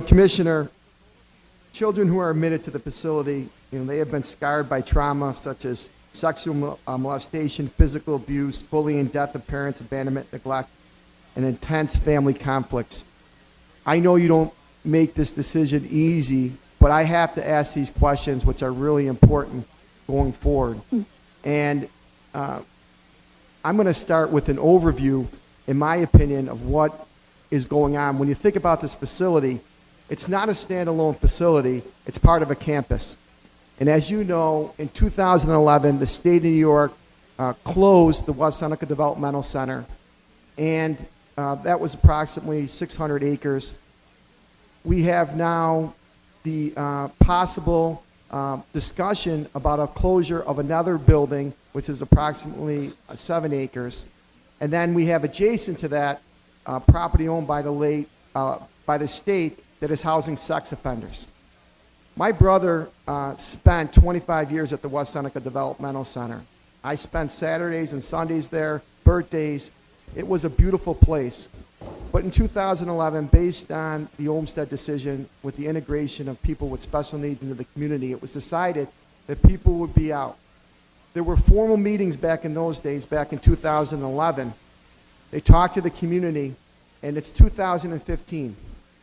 Commissioner, children who are admitted to the facility, they have been scarred by trauma such as sexual molestation, physical abuse, bullying, death of parents, abandonment, neglect, and intense family conflicts. I know you don't make this decision easy, but I have to ask these questions, which are really important going forward. And I'm going to start with an overview, in my opinion, of what is going on. When you think about this facility, it's not a standalone facility, it's part of a campus. And as you know, in 2011, the state of New York closed the West Seneca Developmental Center, and that was approximately 600 acres. We have now the possible discussion about a closure of another building, which is approximately 7 acres. And then we have adjacent to that property owned by the state that is housing sex offenders. My brother spent 25 years at the West Seneca Developmental Center. I spent Saturdays and Sundays there, birthdays. It was a beautiful place. But in 2011, based on the Olmsted decision with the integration of people with special needs into the community, it was decided that people would be out. There were formal meetings back in those days, back in 2011. They talked to the community, and it's 2015.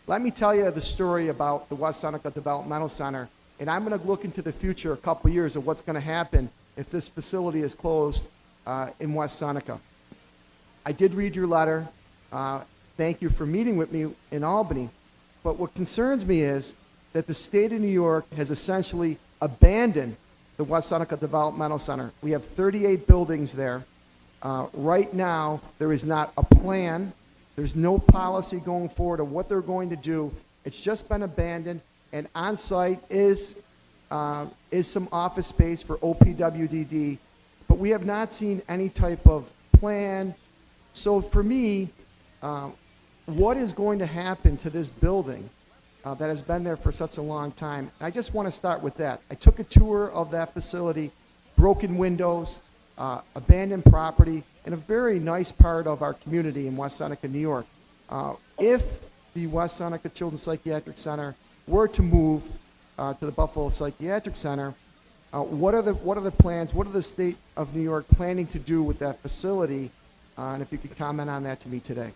Let me tell you the story about the West Seneca Developmental Center, and I'm going to look into the future a couple years of what's going to happen if this facility is closed in West Seneca. I did read your letter. Thank you for meeting with me in Albany. But what concerns me is that the state of New York has essentially abandoned the West Seneca Developmental Center. We have 38 buildings there. Right now, there is not a plan. There's no policy going forward of what they're going to do. It's just been abandoned, and on site is some office space for OPWDD, but we have not seen any type of plan. So for me, what is going to happen to this building that has been there for such a long time? I just want to start with that. I took a tour of that facility, broken windows, abandoned property, in a very nice part of our community in West Seneca, New York. If the West Seneca Children's Psychiatric Center were to move to the Buffalo Psychiatric Center, what are the plans? What are the state of New York planning to do with that facility? And if you could comment on that to me today.